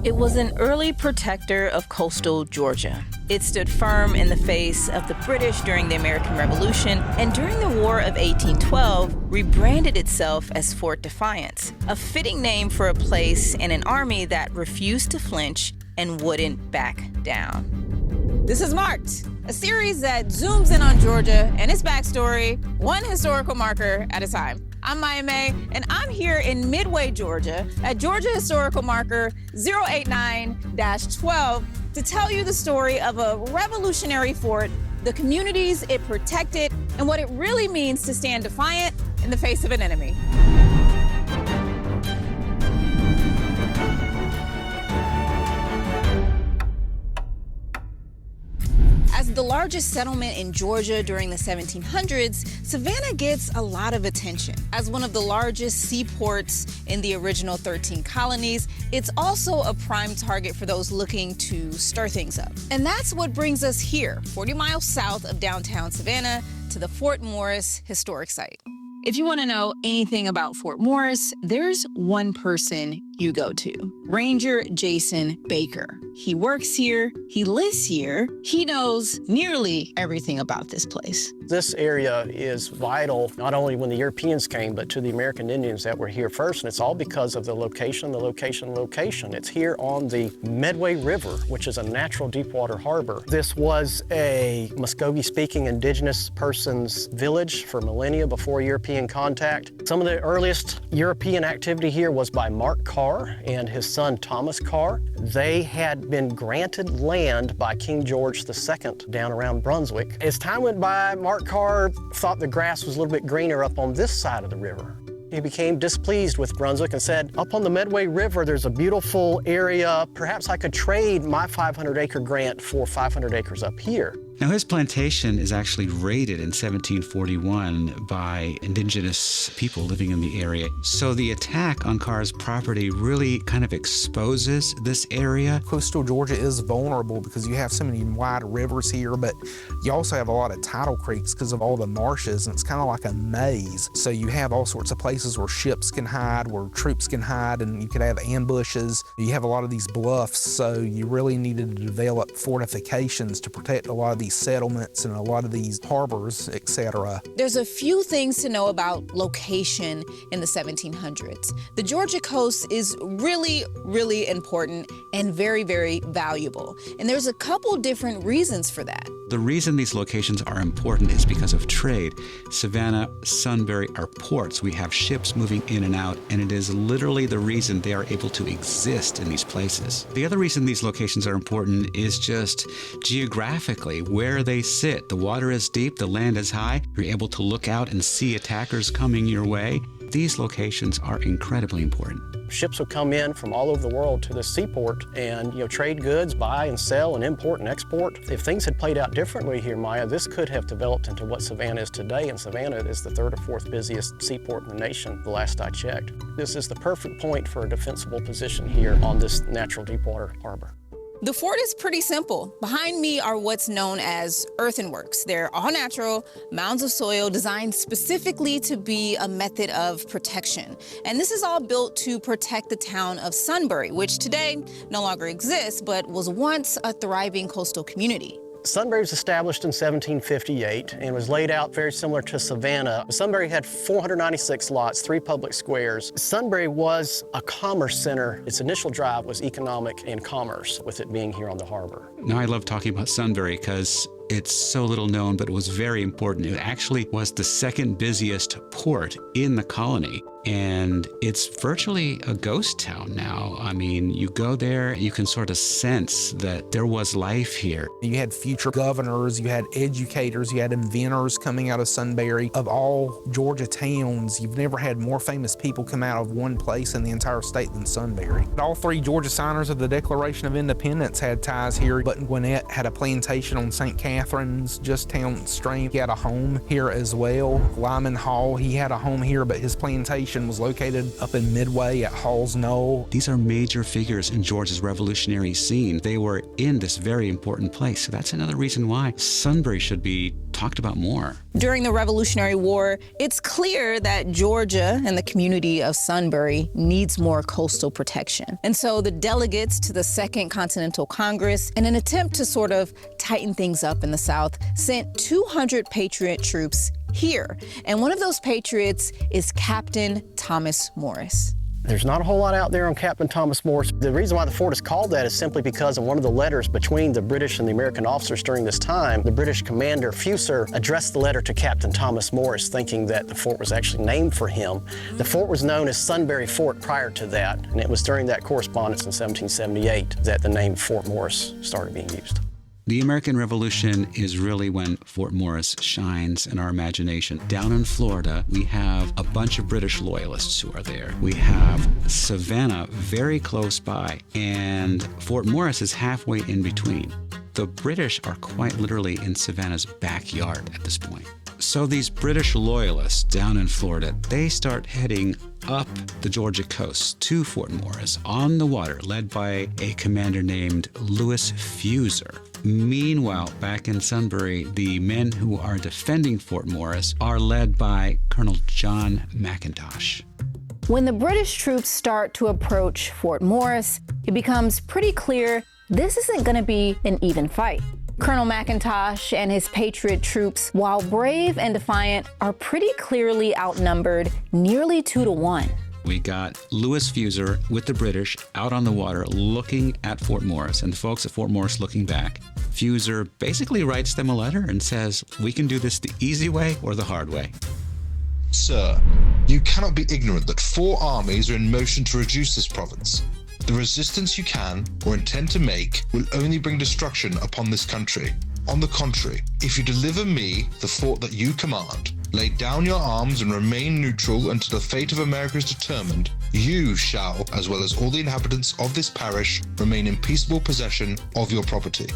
It was an early protector of coastal Georgia. It stood firm in the face of the British during the American Revolution, and during the War of 1812, rebranded itself as Fort Defiance, a fitting name for a place and an army that refused to flinch and wouldn't back down. This is Marked, a series that zooms in on Georgia and its backstory, one historical marker at a time. I'm Maya May, and I'm here in Midway, Georgia, at Georgia Historical Marker 089-12 to tell you the story of a revolutionary fort, the communities it protected, and what it really means to stand defiant in the face of an enemy. As the largest settlement in Georgia during the 1700s, Savannah gets a lot of attention. As one of the largest seaports in the original 13 colonies, it's also a prime target for those looking to stir things up. And that's what brings us here, 40 miles south of downtown Savannah, to the Fort Morris Historic Site. If you want to know anything about Fort Morris, there's one person you go to, Ranger Jason Baker. He works here, he lives here, he knows nearly everything about this place. This area is vital, not only when the Europeans came, but to the American Indians that were here first, and it's all because of the location. It's here on the Medway River, which is a natural deepwater harbor. This was a Muskogee-speaking indigenous person's village for millennia before European contact. Some of the earliest European activity here was by Mark Carr and his son Thomas Carr. They had been granted land by King George II down around Brunswick. As time went by, Mark Carr thought the grass was a little bit greener up on this side of the river. He became displeased with Brunswick and said, up on the Medway River, there's a beautiful area. Perhaps I could trade my 500-acre grant for 500 acres up here. Now, his plantation is actually raided in 1741 by indigenous people living in the area. So the attack on Carr's property really kind of exposes this area. Coastal Georgia is vulnerable because you have so many wide rivers here, but you also have a lot of tidal creeks because of all the marshes, and it's kind of like a maze. So you have all sorts of places where ships can hide, where troops can hide, and you could have ambushes. You have a lot of these bluffs, so you really needed to develop fortifications to protect a lot of these settlements and a lot of these harbors, etc. There's a few things to know about location in the 1700s. The Georgia coast is really, really important and very, very valuable. And there's a couple different reasons for that. The reason these locations are important is because of trade. Savannah, Sunbury are ports. We have ships moving in and out, and it is literally the reason they are able to exist in these places. The other reason these locations are important is just geographically, where they sit. The water is deep, the land is high. You're able to look out and see attackers coming your way. These locations are incredibly important. Ships would come in from all over the world to this seaport and trade goods, buy and sell and import and export. If things had played out differently here, Maya, this could have developed into what Savannah is today, and Savannah is the third or fourth busiest seaport in the nation, the last I checked. This is the perfect point for a defensible position here on this natural deepwater harbor. The fort is pretty simple. Behind me are what's known as earthworks. They're all natural, mounds of soil designed specifically to be a method of protection. And this is all built to protect the town of Sunbury, which today no longer exists, but was once a thriving coastal community. Sunbury was established in 1758 and was laid out very similar to Savannah. Sunbury had 496 lots, 3 public squares. Sunbury was a commerce center. Its initial drive was economic and commerce, with it being here on the harbor. Now, I love talking about Sunbury because it's so little known, but it was very important. It actually was the second busiest port in the colony, and it's virtually a ghost town now. I mean, you go there, you can sort of sense that there was life here. You had future governors, you had educators, you had inventors coming out of Sunbury. Of all Georgia towns, you've never had more famous people come out of one place in the entire state than Sunbury. All 3 Georgia signers of the Declaration of Independence had ties here. Button Gwinnett had a plantation on St. Catherine's, just downstream. He had a home here as well. Lyman Hall, he had a home here, but his plantation was located up in Midway at Hall's Knoll. These are major figures in Georgia's revolutionary scene. They were in this very important place. So that's another reason why Sunbury should be talked about more. During the Revolutionary War, it's clear that Georgia and the community of Sunbury needs more coastal protection. And so the delegates to the Second Continental Congress, in an attempt to sort of tighten things up in the South, sent 200 Patriot troops here. And one of those patriots is Captain Thomas Morris. There's not a whole lot out there on Captain Thomas Morris. The reason why the fort is called that is simply because of one of the letters between the British and the American officers during this time. The British commander, Fuser, addressed the letter to Captain Thomas Morris, thinking that the fort was actually named for him. The fort was known as Sunbury Fort prior to that, and it was during that correspondence in 1778 that the name Fort Morris started being used. The American Revolution is really when Fort Morris shines in our imagination. Down in Florida, we have a bunch of British loyalists who are there. We have Savannah very close by, and Fort Morris is halfway in between. The British are quite literally in Savannah's backyard at this point. So these British loyalists down in Florida, they start heading up the Georgia coast to Fort Morris on the water, led by a commander named Lewis Fuser. Meanwhile, back in Sunbury, the men who are defending Fort Morris are led by Colonel John McIntosh. When the British troops start to approach Fort Morris, it becomes pretty clear this isn't going to be an even fight. Colonel McIntosh and his Patriot troops, while brave and defiant, are pretty clearly outnumbered, nearly 2-1. We got Lewis Fuser with the British out on the water looking at Fort Morris, and the folks at Fort Morris looking back. Fuser basically writes them a letter and says, we can do this the easy way or the hard way. Sir, you cannot be ignorant that 4 armies are in motion to reduce this province. The resistance you can or intend to make will only bring destruction upon this country. On the contrary, if you deliver me the fort that you command, lay down your arms and remain neutral until the fate of America is determined, you shall, as well as all the inhabitants of this parish, remain in peaceable possession of your property.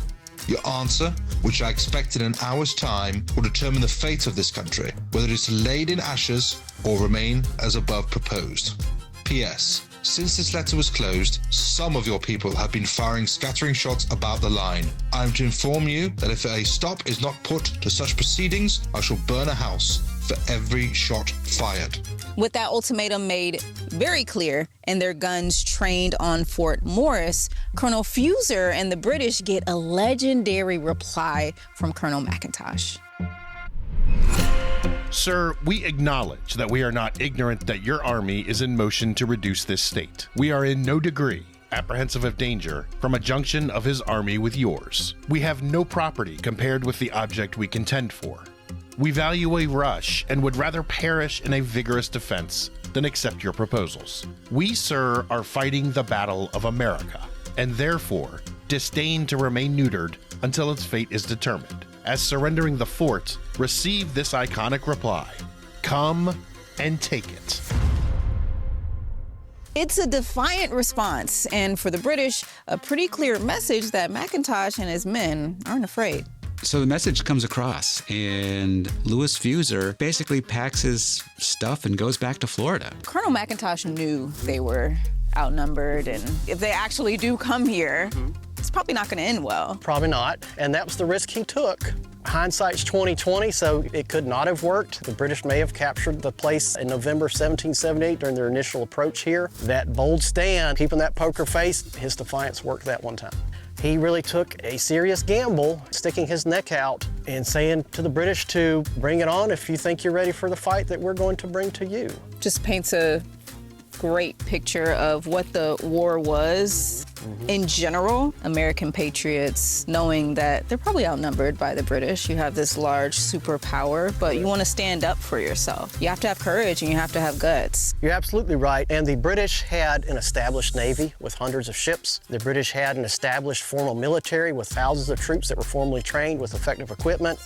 Your answer, which I expect in an hour's time, will determine the fate of this country, whether it is laid in ashes or remain as above proposed. P.S. Since this letter was closed, some of your people have been firing scattering shots about the line. I am to inform you that if a stop is not put to such proceedings, I shall burn a house for every shot fired. With that ultimatum made very clear and their guns trained on Fort Morris, Colonel Fuser and the British get a legendary reply from Colonel McIntosh. Sir, we acknowledge that we are not ignorant that your army is in motion to reduce this state. We are in no degree apprehensive of danger from a junction of his army with yours. We have no property compared with the object we contend for. We value a rush and would rather perish in a vigorous defense than accept your proposals. We, sir, are fighting the battle of America, and therefore disdain to remain neutered until its fate is determined. As surrendering the fort, receive this iconic reply. Come and take it. It's a defiant response, and for the British, a pretty clear message that McIntosh and his men aren't afraid. So the message comes across, and Lewis Fuser basically packs his stuff and goes back to Florida. Colonel McIntosh knew they were outnumbered, and if they actually do come here, it's probably not going to end well. Probably not, and that was the risk he took. Hindsight's 20/20, so it could not have worked. The British may have captured the place in November 1778 during their initial approach here. That bold stand, keeping that poker face, his defiance worked that one time. He really took a serious gamble, sticking his neck out and saying to the British to bring it on if you think you're ready for the fight that we're going to bring to you. Just paints a great picture of what the war was in general. American patriots knowing that they're probably outnumbered by the British. You have this large superpower, but you want to stand up for yourself. You have to have courage and you have to have guts. You're absolutely right. And the British had an established navy with hundreds of ships. The British had an established formal military with thousands of troops that were formally trained with effective equipment.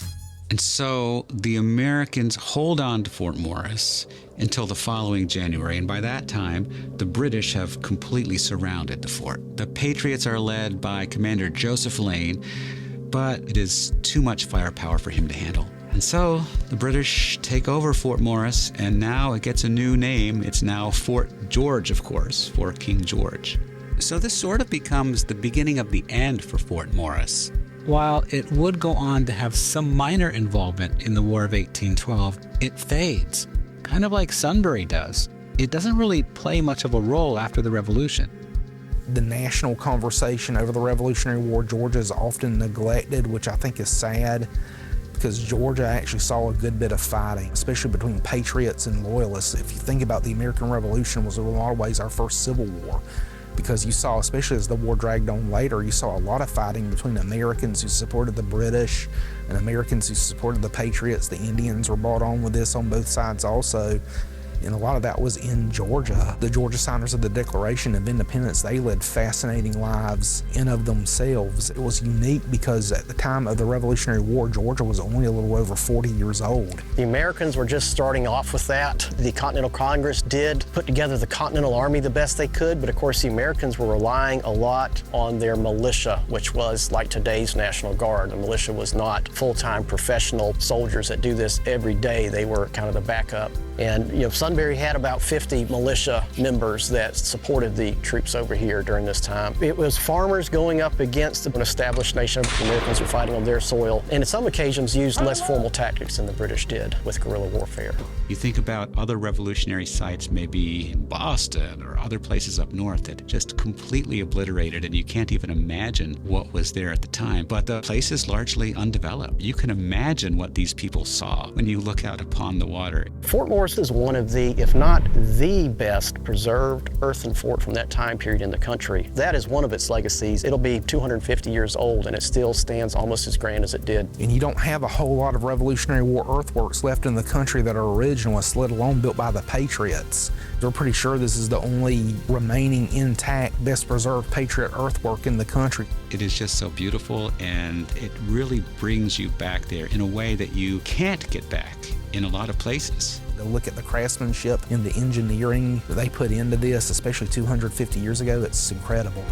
And so the Americans hold on to Fort Morris until the following January, and by that time, the British have completely surrounded the fort. The Patriots are led by Commander Joseph Lane, but it is too much firepower for him to handle. And so the British take over Fort Morris, and now it gets a new name. It's now Fort George, of course, for King George. So this sort of becomes the beginning of the end for Fort Morris. While it would go on to have some minor involvement in the War of 1812, it fades, kind of like Sunbury does. It doesn't really play much of a role after the Revolution. The national conversation over the Revolutionary War, Georgia is often neglected, which I think is sad, because Georgia actually saw a good bit of fighting, especially between patriots and loyalists. If you think about the American Revolution, was in a lot of ways our first civil war, because you saw, especially as the war dragged on later, you saw a lot of fighting between Americans who supported the British and Americans who supported the Patriots. The Indians were brought on with this on both sides also. And a lot of that was in Georgia. The Georgia signers of the Declaration of Independence, they led fascinating lives in of themselves. It was unique because at the time of the Revolutionary War, Georgia was only a little over 40 years old. The Americans were just starting off with that. The Continental Congress did put together the Continental Army the best they could, but of course the Americans were relying a lot on their militia, which was like today's National Guard. The militia was not full-time professional soldiers that do this every day. They were kind of the backup. And Sunbury had about 50 militia members that supported the troops over here during this time. It was farmers going up against an established nation. The Americans were fighting on their soil, and in some occasions used less formal tactics than the British did with guerrilla warfare. You think about other revolutionary sites, maybe in Boston or other places up north that just completely obliterated, and you can't even imagine what was there at the time. But the place is largely undeveloped. You can imagine what these people saw when you look out upon the water. Fort Morris is one of the, if not the best preserved earthen fort from that time period in the country. That is one of its legacies. It'll be 250 years old and it still stands almost as grand as it did. And you don't have a whole lot of Revolutionary War earthworks left in the country that are originalists, let alone built by the Patriots. We're pretty sure this is the only remaining intact, best preserved Patriot earthwork in the country. It is just so beautiful, and it really brings you back there in a way that you can't get back in a lot of places. To look at the craftsmanship and the engineering that they put into this, especially 250 years ago, it's incredible.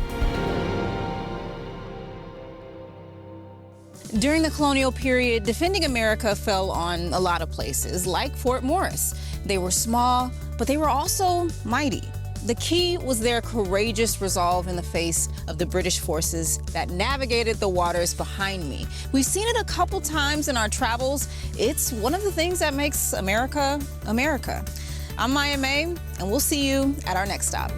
During the colonial period, defending America fell on a lot of places, like Fort Morris. They were small, but they were also mighty. The key was their courageous resolve in the face of the British forces that navigated the waters behind me. We've seen it a couple times in our travels. It's one of the things that makes America, America. I'm Maya May, and we'll see you at our next stop.